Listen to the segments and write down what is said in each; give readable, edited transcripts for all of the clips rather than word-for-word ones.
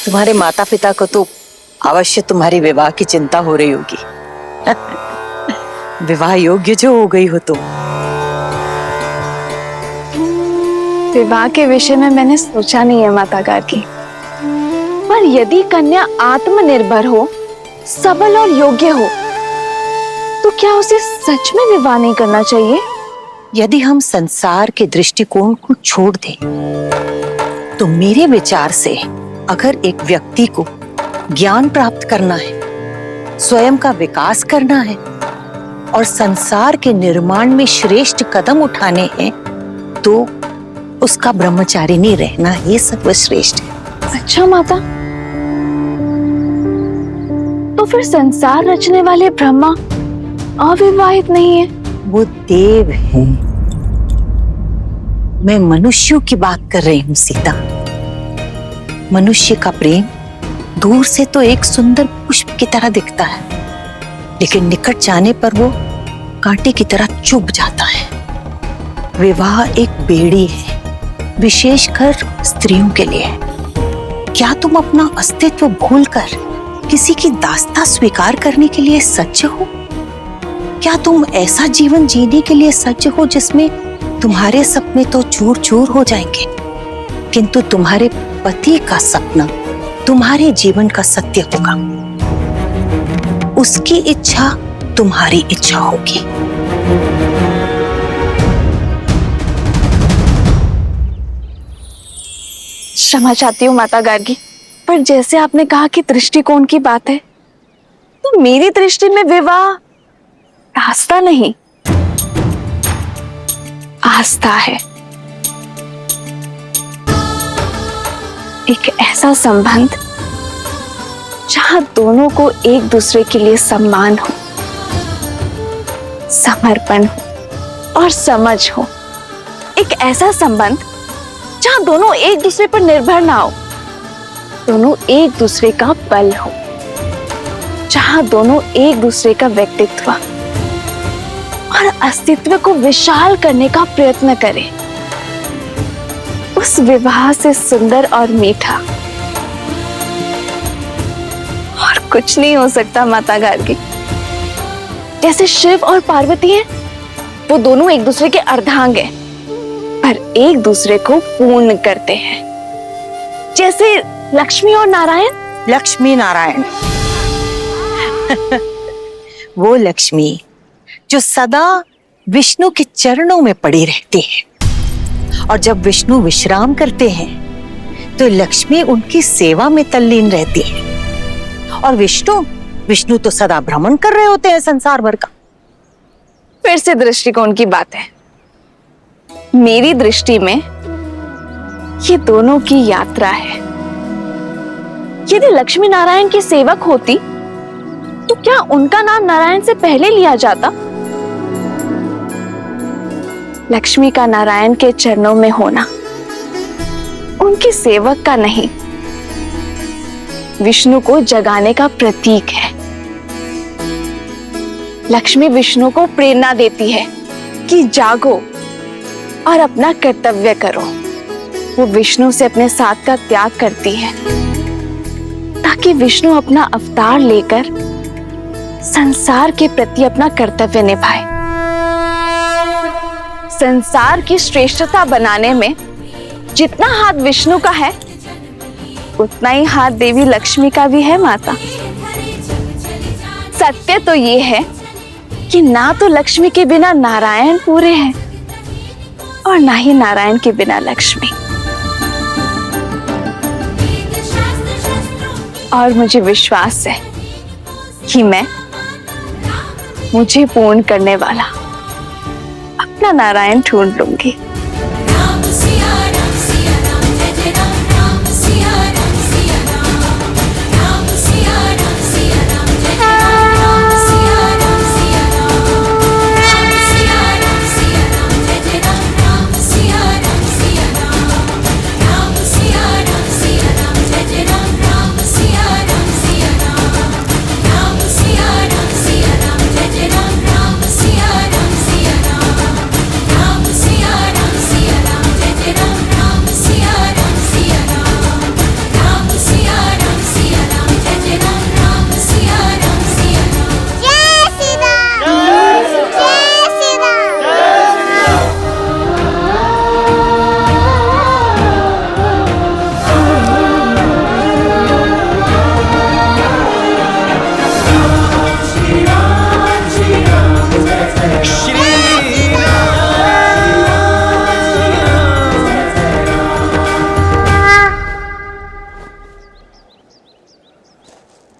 तुम्हारे माता पिता को तो अवश्य तुम्हारी विवाह की चिंता हो रही होगी। विवाह योग्य जो हो गई हो तुम। विवाह के विषय में मैंने सोचा नहीं है माता गार्गी, पर यदि कन्या आत्मनिर्भर हो, सबल और योग्य हो, तो क्या उसे सच में विवाह नहीं करना चाहिए? यदि हम संसार के दृष्टिकोण को छोड़ दें, तो मेरे विचार से अगर एक व्यक्ति को ज्ञान प्राप्त करना है, स्वयं का विकास करना है और संसार के निर्माण में श्रेष्ठ कदम उठाने हैं, तो उसका ब्रह्मचारिणी रहना ही सर्वश्रेष्ठ है। अच्छा माता, तो फिर संसार रचने वाले ब्रह्मा अविवाहित नहीं है? वो देव है, मैं मनुष्यों की बात कर रही हूँ सीता। मनुष्य का प्रेम दूर से तो एक सुंदर पुष्प की तरह दिखता है, लेकिन निकट जाने पर वो कांटे की तरह चुभ जाता है। विवाह एक बेड़ी है, विशेषकर स्त्रियों के लिए। क्या तुम अपना अस्तित्व भूलकर किसी की दास्ता स्वीकार करने के लिए सज्ज हो? क्या तुम ऐसा जीवन जीने के लिए सज्ज हो जिसमें तुम्हारे सपने तो चूर चूर हो जाएंगे, किंतु तुम्हारे पति का सपना तुम्हारे जीवन का सत्य होगा। उसकी इच्छा तुम्हारी इच्छा होगी। क्षमा चाहती हूँ माता गार्गी, पर जैसे आपने कहा कि दृष्टिकोण की बात है, तो मेरी दृष्टि में विवाह रास्ता नहीं, आस्था है। एक ऐसा संबंध जहां दोनों को एक दूसरे के लिए सम्मान हो, समर्पण हो और समझ हो। एक ऐसा संबंध जहां दोनों एक दूसरे पर निर्भर ना हो, दोनों एक दूसरे का बल हो, जहां दोनों एक दूसरे का व्यक्तित्व और अस्तित्व को विशाल करने का प्रयत्न करें। उस विवाह से सुंदर और मीठा और कुछ नहीं हो सकता माता गार्गी। जैसे शिव और पार्वती हैं, वो दोनों एक दूसरे के अर्धांग हैं, पर एक दूसरे को पूर्ण करते हैं। जैसे लक्ष्मी और नारायण। लक्ष्मी नारायण वो लक्ष्मी जो सदा विष्णु के चरणों में पड़ी रहती है, और जब विष्णु विश्राम करते हैं तो लक्ष्मी उनकी सेवा में तल्लीन रहती है। और विष्णु तो सदा भ्रमण कर रहे होते हैं संसार भर का। फिर से दृष्टिकोण की बात है। मेरी दृष्टि में ये दोनों की यात्रा है। यदि लक्ष्मी नारायण की सेवक होती, तो क्या उनका नाम नारायण से पहले लिया जाता? लक्ष्मी का नारायण के चरणों में होना उनके सेवक का नहीं, विष्णु को जगाने का प्रतीक है। लक्ष्मी विष्णु को प्रेरणा देती है कि जागो और अपना कर्तव्य करो। वो विष्णु से अपने साथ का त्याग करती है ताकि विष्णु अपना अवतार लेकर संसार के प्रति अपना कर्तव्य निभाए। संसार की श्रेष्ठता बनाने में जितना हाथ विष्णु का है, उतना ही हाथ देवी लक्ष्मी का भी है माता। सत्य तो ये है कि ना तो लक्ष्मी के बिना नारायण पूरे हैं और ना ही नारायण के बिना लक्ष्मी। और मुझे विश्वास है कि मैं मुझे पूर्ण करने वाला अपना नारायण ढूंढ लूंगी।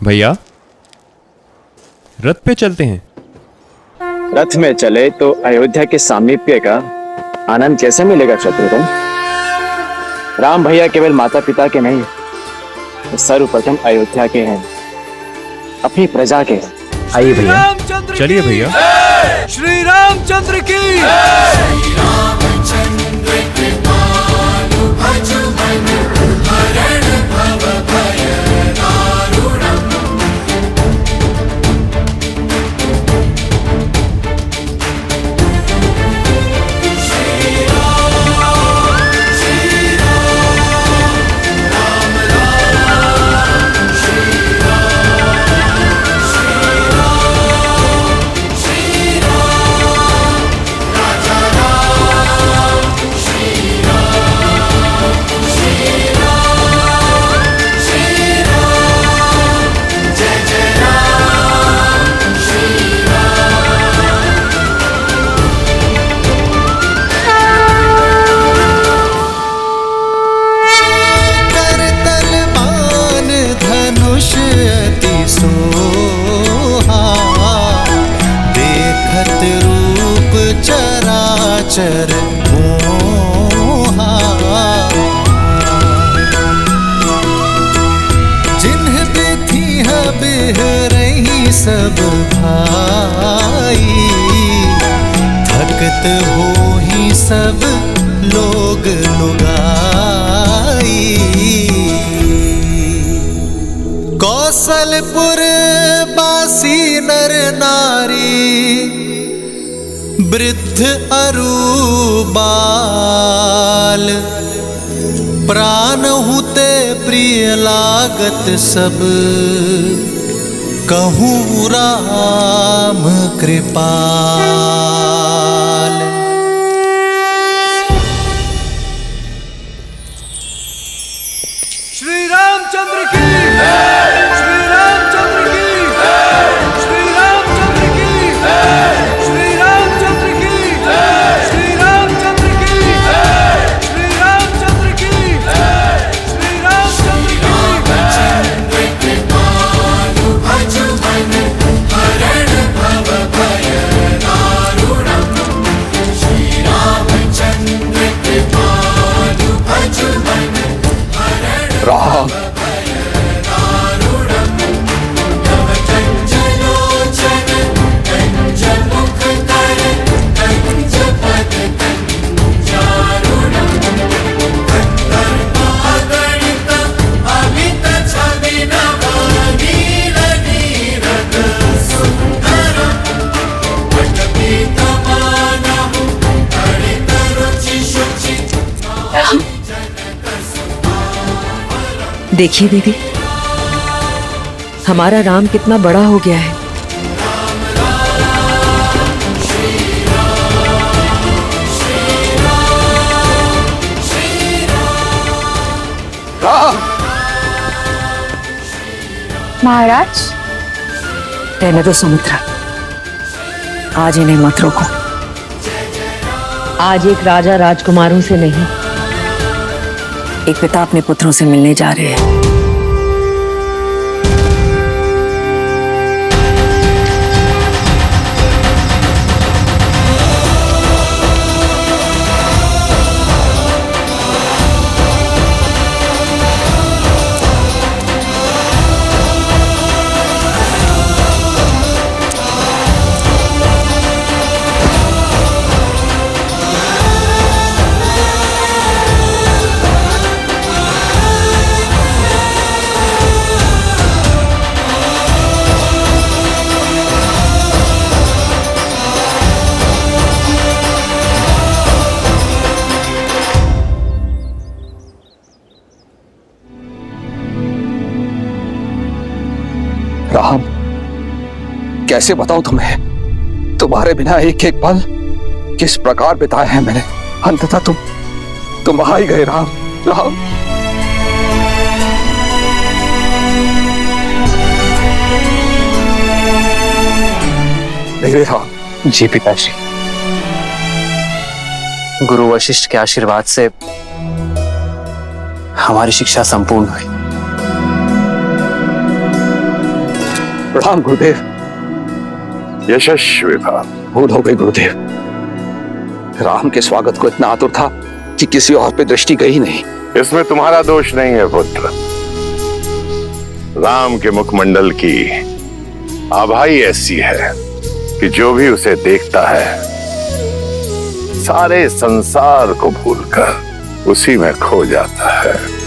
भैया, रथ पे चलते हैं। रथ में चले तो अयोध्या के सामीप्य का आनंद कैसे मिलेगा शत्रुघ्न? राम भैया केवल माता पिता के नहीं, सर्वप्रथम अयोध्या के हैं, अपनी प्रजा के हैं। आइए भैया, चलिए भैया। श्री रामचंद्र की देखत रूप चराचर मोहा, जिन्ह बिथी बिह रही सब भाई, थकत हो ही सब लोग लुगाई। कौशलपुर बासी नर नारी, वृद्ध अरु बाल, प्राण हुते प्रिय लागत सब, कहूँ राम कृपाल। श्री रामचंद्र की श्री रामचंद्र की श्री रामचंद्र की श्री रामचंद्र की श्री रामचंद्र की श्री रामचंद्र की श्री रामचंद्र की। राम देखिए दीदी, हमारा राम कितना बड़ा हो गया है। महाराज, रहने दो सुमित्रा, आज इन्हें मत रोको। आज एक राजा राजकुमारों से नहीं, एक पिता अपने पुत्रों से मिलने जा रहे हैं। राम, कैसे बताऊं तुम्हें, तुम्हारे बिना एक एक पल किस प्रकार बिताए हैं मैंने। अंततः तुम आ ही गए राम। राम, मेरे राम। जी पिताश्री, गुरु वशिष्ठ के आशीर्वाद से हमारी शिक्षा संपूर्ण हुई। प्रणाम गुरुदेव। यशस्वी भव। भूल हो गई गुरुदेव। राम के स्वागत को इतना आतुर था कि किसी और पे दृष्टि गई नहीं। इसमें तुम्हारा दोष नहीं है पुत्र। राम के मुखमंडल की आभा ही ऐसी है कि जो भी उसे देखता है सारे संसार को भूलकर उसी में खो जाता है।